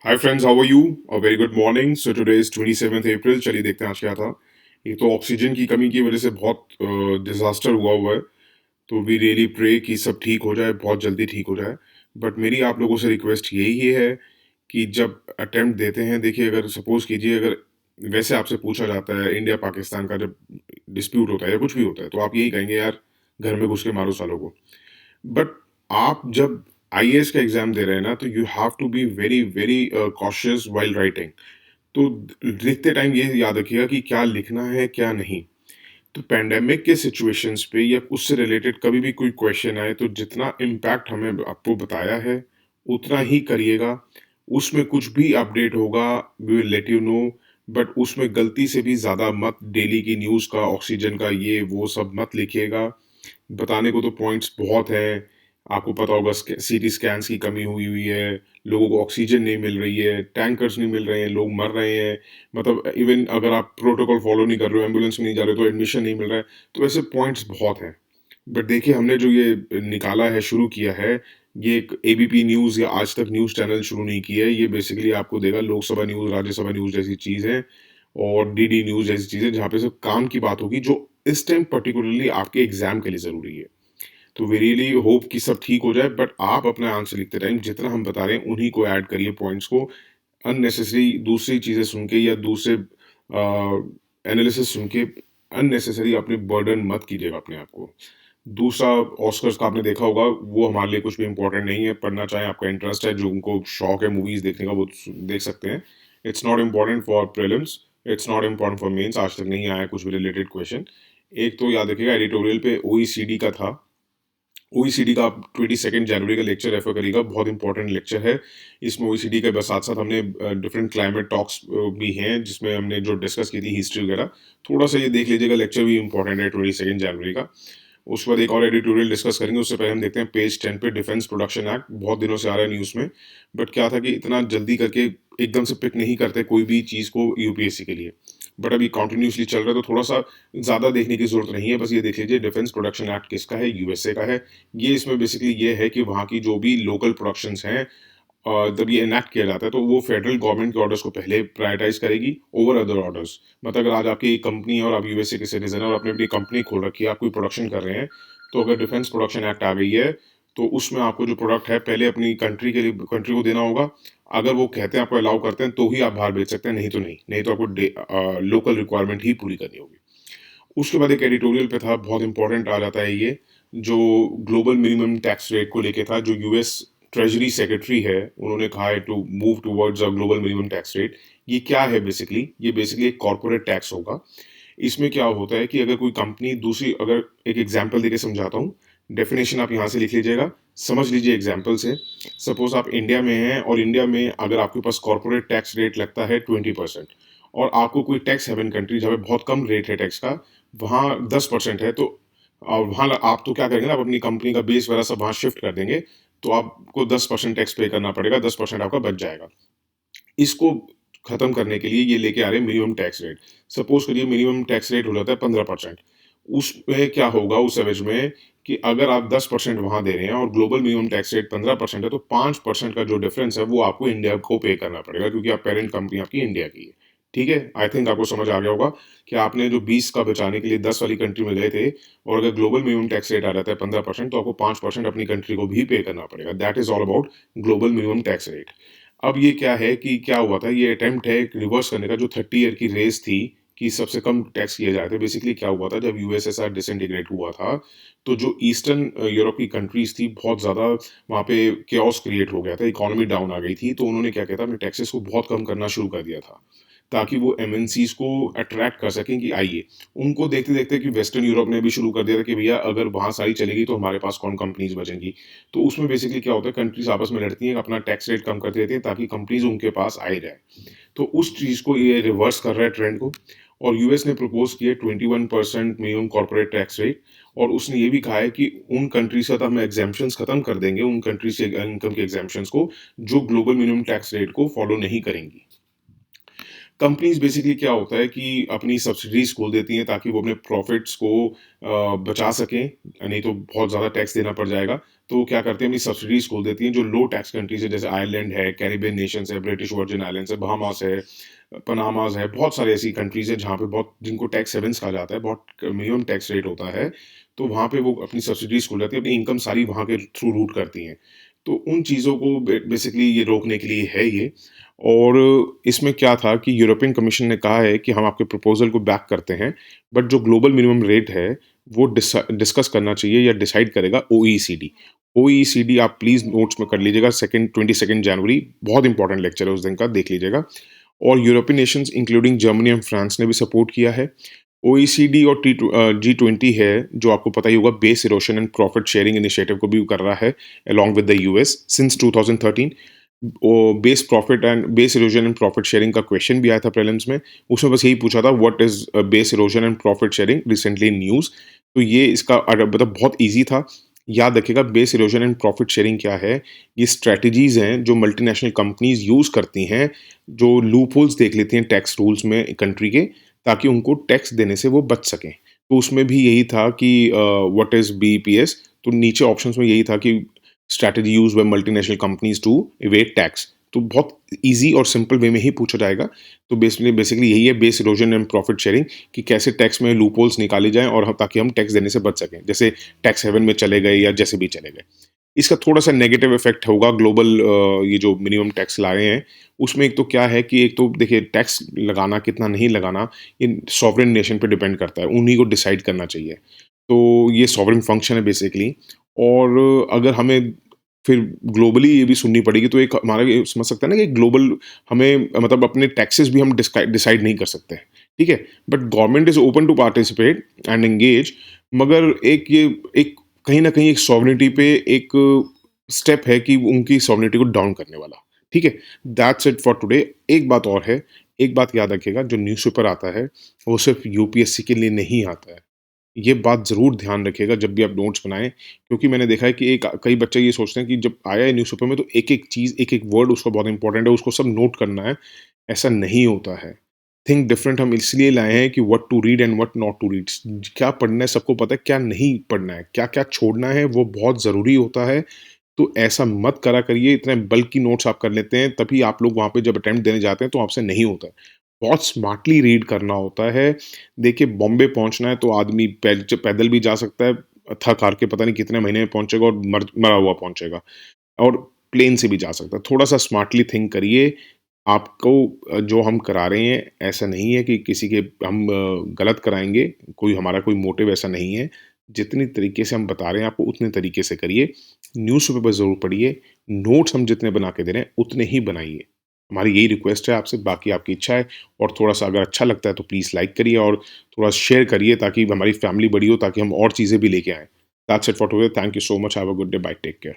Hi friends, how are you? A very good morning. So today is 27th April. चलिए देखते हैं आज क्या था। एक तो ऑक्सीजन की कमी की वजह से बहुत डिजास्टर हुआ है। तो वी रियली प्रे कि सब ठीक हो जाए, बहुत जल्दी ठीक हो जाए। बट मेरी आप लोगों से रिक्वेस्ट यही है कि जब अटेम्प्ट देते हैं, देखिए अगर सपोज कीजिए, अगर वैसे आपसे पूछा जाता है इंडिया पाकिस्तान का जब डिस्प्यूट होता है या कुछ भी होता है, तो आप यही कहेंगे यार घर में घुस के मारो सालों को। बट आप जब आईएएस का एग्जाम दे रहे हैं ना, तो you have to be very very cautious while writing. तो लिखते टाइम ये याद रखिएगा कि क्या लिखना है क्या नहीं। तो पैंडेमिक के सिचुएशंस पे या उससे रिलेटेड कभी भी कोई क्वेश्चन आए, तो जितना इम्पैक्ट हमें आपको बताया है उतना ही करिएगा। उसमें कुछ भी अपडेट होगा, we will let you know. But उसमें गलती से भी ज़्यादा मत, डेली की न्यूज़ का, ऑक्सीजन का, ये वो सब मत लिखिएगा। बताने को तो पॉइंट्स बहुत हैं। आपको पता होगा सीटी स्कैन्स की कमी हुई हुई है, लोगों को ऑक्सीजन नहीं मिल रही है, टैंकर्स नहीं मिल रहे हैं, लोग मर रहे हैं। मतलब इवन अगर आप प्रोटोकॉल फॉलो नहीं कर रहे हो, एम्बुलेंस में नहीं जा रहे हो, तो एडमिशन नहीं मिल रहा है। तो ऐसे पॉइंट्स बहुत हैं। बट देखिए हमने जो ये निकाला है, शुरू किया है, ये एक एबीपी न्यूज़ या आज तक न्यूज़ चैनल शुरू नहीं किया है। ये बेसिकली आपको देगा लोकसभा न्यूज़, राज्यसभा न्यूज़ जैसी चीज़ है, और डीडी न्यूज़ जैसी चीज़ें, जहाँ पे सिर्फ काम की बात होगी जो इस टाइम पर्टिकुलरली आपके एग्जाम के लिए ज़रूरी है। तो वी रियली होप कि सब ठीक हो जाए। बट आप अपना आंसर लिखते टाइम जितना हम बता रहे हैं उन्हीं को ऐड करिए पॉइंट्स को। अननेसेसरी दूसरी चीज़ें सुन के या दूसरे एनालिसिस सुन के अननेसेसरी अपने बर्डन मत कीजिएगा अपने आप को। दूसरा, ऑस्कर्स का आपने देखा होगा, वो हमारे लिए कुछ भी इंपॉर्टेंट नहीं है। पढ़ना चाहे, आपका इंटरेस्ट है, जो उनको शौक है मूवीज देखने का, वो देख सकते हैं। It's not important for prelims, it's not important for mains. आज तक नहीं आया कुछ भी रिलेटेड क्वेश्चन। एक तो याद रखिएगा, एडिटोरियल पे ओईसीडी का था। ओईसीडी का आप 22 जनवरी का लेक्चर रेफर करिएगा, बहुत इंपॉर्टेंट लेक्चर है। इसमें ओईसीडी के साथ साथ हमने डिफरेंट क्लाइमेट टॉक्स भी हैं, जिसमें हमने जो डिस्कस की थी हिस्ट्री वगैरह। थोड़ा सा ये देख लीजिएगा, लेक्चर भी इंपॉर्टेंट है 22 जनवरी का। उसके बाद एक और एडिटोरियल डिस्कस करेंगे। उससे पहले हम देखते हैं पेज 10 पे डिफेंस प्रोडक्शन एक्ट, बहुत दिनों से आ रहा है न्यूज़ में। बट क्या था कि इतना जल्दी करके एकदम से पिक नहीं करते कोई भी चीज़ को यूपीएससी के लिए। बट अभी कॉन्टिन्यूसली चल रहा है, तो थोड़ा सा ज़्यादा देखने की जरूरत नहीं है। बस ये देख लीजिए डिफेंस प्रोडक्शन एक्ट किसका है, यूएसए का है। ये इसमें बेसिकली ये है कि वहाँ की जो भी लोकल प्रोडक्शंस हैं, जब ये इनैक्ट किया जाता है, तो वो फेडरल गवर्नमेंट के ऑर्डर्स को पहले प्रायोरिटाइज करेगी ओवर अदर ऑर्डर्स। मतलब अगर आज आपकी कंपनी है और आप यूएसए के सिटीजन है और आपने अपनी कंपनी खोल रखी है, आप कोई प्रोडक्शन कर रहे हैं, तो अगर डिफेंस प्रोडक्शन एक्ट आ गई है, तो उसमें आपको जो प्रोडक्ट है पहले अपनी कंट्री के लिए, कंट्री को देना होगा। अगर वो कहते हैं, आपको अलाउ करते हैं, तो ही आप बाहर बेच सकते हैं, नहीं तो नहीं। नहीं तो आपको लोकल रिक्वायरमेंट ही पूरी करनी होगी। उसके बाद एक एडिटोरियल पे था, बहुत इंपॉर्टेंट आ जाता है ये, जो ग्लोबल मिनिमम टैक्स रेट को लेके था। जो यूएस ट्रेजरी सेक्रेटरी है, उन्होंने कहा है to move towards a global minimum tax rate. ये क्या है बेसिकली? ये बेसिकली एक कॉर्पोरेट टैक्स होगा। इसमें क्या होता है कि अगर कोई कंपनी दूसरी, अगर एक एग्जांपल देके समझाता हूँ, डेफिनेशन आप यहाँ से लिख लीजिएगा, समझ लीजिए एग्जांपल से। सपोज आप इंडिया में हैं, और इंडिया में अगर आपके पास कॉर्पोरेट टैक्स रेट लगता है 20%, और आपको कोई टैक्स हेवन कंट्री जहाँ पे बहुत कम रेट है टैक्स का, वहाँ 10% है, तो वहाँ आप तो क्या करेंगे ना, आप अपनी कंपनी का बेस वगैरह सब वहाँ शिफ्ट कर देंगे। तो आपको 10% टैक्स पे करना पड़ेगा, 10% आपका बच जाएगा। इसको खत्म करने के लिए ये लेके आ रहे हैं मिनिमम टैक्स रेट। सपोज करिए मिनिमम टैक्स रेट हो जाता है 15%। उसमें क्या होगा उस एवज में, कि अगर आप 10% वहां दे रहे हैं और ग्लोबल मिनिमम टैक्स रेट 15% है, तो 5% का जो डिफरेंस है वो आपको इंडिया को पे करना पड़ेगा, क्योंकि आप पेरेंट कंपनी आपकी इंडिया की है। ठीक है, आई थिंक आपको समझ आ गया होगा कि आपने जो 20 का बचाने के लिए 10 वाली कंट्री में गए थे, और अगर ग्लोबल मिनिमम टैक्स रेट आ जाता है 15%, तो आपको 5% अपनी कंट्री को भी पे करना पड़ेगा। That is all about global minimum tax rate. अब ये क्या है कि क्या हुआ था, ये अटेम्प्ट है एक रिवर्स करने का, जो 30 ईयर की रेस थी कि सबसे कम टैक्स किए जाते। बेसिकली क्या हुआ था, जब यूएसएसआर डिसइंटीग्रेट हुआ था, तो जो ईस्टर्न यूरोप की कंट्रीज थी, बहुत ज़्यादा वहाँ पे केओस क्रिएट हो गया था, इकोनॉमी डाउन आ गई थी। तो उन्होंने क्या किया था, अपने टैक्सेस को बहुत कम करना शुरू कर दिया था, ताकि वो एमएनसीज को अट्रैक्ट कर सकें कि आइए। उनको देखते देखते कि वेस्टर्न यूरोप ने भी शुरू कर दिया था कि भैया अगर वहाँ सारी चलेगी तो हमारे पास कौन कंपनीज बचेंगी। तो उसमें बेसिकली क्या होता है, कंट्रीज आपस में लड़ती हैं, अपना टैक्स रेट कम करती रहती हैं, ताकि कंपनीज उनके पास आए जाए। तो उस चीज़ को ये रिवर्स कर रहा है ट्रेंड को। और यूएस ने प्रपोज किया 21% मिनिमम कॉर्पोरेट टैक्स रेट। और उसने ये भी कहा है कि उन कंट्रीज का तो हम एग्जाम्पशंस खत्म कर देंगे, उन कंट्रीज से इनकम के एग्जाम्पशंस को जो ग्लोबल मिनिमम टैक्स रेट को फॉलो नहीं करेंगी। कंपनीज बेसिकली क्या होता है कि अपनी सब्सिडीज खोल देती हैं ताकि वो अपने प्रॉफिट्स को बचा सकें, नहीं तो बहुत ज़्यादा टैक्स देना पड़ जाएगा। तो क्या करते हैं, अपनी सब्सिडीज खोल देती हैं जो लो टैक्स कंट्रीज है, जैसे आयरलैंड है, कैरिबियन नेशंस है, ब्रिटिश वर्जिन आइलैंड्स है, बहामास है, पनामास है, बहुत सारी ऐसी कंट्रीज है जहाँ पे बहुत, जिनको टैक्स हेवन्स कहा जाता है, बहुत मिनिमम टैक्स रेट होता है। तो वहाँ पे वो अपनी सब्सिडीज खोल जाती है, अपनी इनकम सारी वहाँ के थ्रू रूट करती हैं। तो उन चीज़ों को बेसिकली ये रोकने के लिए है ये। और इसमें क्या था कि यूरोपियन कमीशन ने कहा है कि हम आपके प्रपोजल को बैक करते हैं, बट जो ग्लोबल मिनिमम रेट है वो डिस्कस करना चाहिए या डिसाइड करेगा ओईसीडी। ओईसीडी आप प्लीज़ नोट्स में कर लीजिएगा, सेकंड 22 जनवरी, बहुत इंपॉर्टेंट लेक्चर है उस दिन का, देख लीजिएगा। और European Nations including Germany and France ने भी सपोर्ट किया है। ओईसीडी और G20 है, जो आपको पता ही होगा, base erosion and profit sharing initiative को भी कर रहा है along with the US since 2013। Base profit and base erosion and profit sharing का क्वेश्चन भी आया था प्रीलिम्स में। उसमें बस यही पूछा था, what is base erosion and profit sharing recently in news. तो ये इसका मतलब बहुत ईजी था। याद रखिएगा, base erosion and profit sharing क्या है। ये स्ट्रेटजीज हैं जो मल्टीनेशनल कंपनीज यूज करती हैं, जो लूप होल्स देख लेती हैं टैक्स रूल्स में कंट्री के, ताकि उनको टैक्स देने से वो बच सकें। तो उसमें भी यही था कि व्हाट इज बीईपीएस। तो नीचे ऑप्शंस में यही था कि strategy use by multinational companies to evade tax. तो बहुत इजी और सिंपल वे में ही पूछा जाएगा। तो बेसिकली यही है base erosion and profit sharing, कि कैसे टैक्स में लूप होल्स निकाले जाएं और ताकि हम टैक्स देने से बच सकें, जैसे टैक्स हेवन में चले गए या जैसे भी चले गए। इसका थोड़ा-सा नेगेटिव इफ़ेक्ट होगा ग्लोबल, ये जो मिनिमम टैक्स लाए हैं, उसमें एक तो क्या है कि एक तो देखिए, टैक्स लगाना कितना नहीं लगाना, ये सॉवरेन नेशन पे डिपेंड करता है, उन्हीं को डिसाइड करना चाहिए। तो ये सॉवरेन फंक्शन है बेसिकली। और अगर हमें फिर ग्लोबली ये भी सुननी पड़ेगी, तो एक हमारा ये समझ सकते हैं ना कि ग्लोबल, हमें मतलब अपने टैक्सेस भी हम डिसाइड नहीं कर सकते, ठीक है? But government is open to participate and engage. मगर एक कहीं न कहीं एक सॉवरेनिटी पे एक स्टेप है कि उनकी सॉवरेनिटी को डाउन करने वाला, ठीक है? That's it for today. एक बात और है, एक बात याद रखिएगा, जो न्यूज़पेपर आता है, वो सिर्फ़ यूपीएससी के लिए नहीं आता है। ये बात ज़रूर ध्यान रखिएगा जब भी आप नोट्स बनाएँ, क्योंकि मैंने देखा है कि एक कई बच्चे ये सोचते हैं कि जब आया है न्यूज़पेपर में तो एक-एक चीज़, एक-एक वर्ड उसका बहुत इंपॉर्टेंट है, उसको सब नोट करना है। ऐसा नहीं होता है। थिंक डिफरेंट हम इसलिए लाए हैं कि what to read and what not to read. क्या पढ़ना है सबको पता है, क्या नहीं पढ़ना है, क्या-क्या छोड़ना है वो बहुत ज़रूरी होता है। तो ऐसा मत करा करिए, इतने बल्की नोट्स आप कर लेते हैं, तभी आप लोग वहाँ पे जब अटेम्प्ट देने जाते हैं तो आपसे नहीं होता है। बहुत स्मार्टली रीड करना होता है। देखिए, बॉम्बे पहुँचना है तो आदमी पैदल भी जा सकता है, थक-हार के पता नहीं कितने महीने में पहुँचेगा और मरा हुआ पहुँचेगा, और प्लेन से भी जा सकता है। थोड़ा-सा स्मार्टली थिंक करिए। आपको जो हम करा रहे हैं, ऐसा नहीं है कि किसी के हम गलत कराएँगे, कोई हमारा कोई मोटिव ऐसा नहीं है। जितनी तरीके से हम बता रहे हैं आपको, उतने तरीके से करिए। न्यूज़पेपर ज़रूर पढ़िए, नोट्स हम जितने बना के दे रहे हैं, उतने ही बनाइए। हमारी यही रिक्वेस्ट है आपसे, बाकी आपकी इच्छा है। और थोड़ा-सा अगर अच्छा लगता है तो प्लीज़ लाइक करिए और थोड़ा शेयर करिए, ताकि हमारी फैमिली बड़ी हो, ताकि हम और चीज़ें भी लेके आएँ। That's it for today. Thank you so much. Have a good day. Bye. Take care.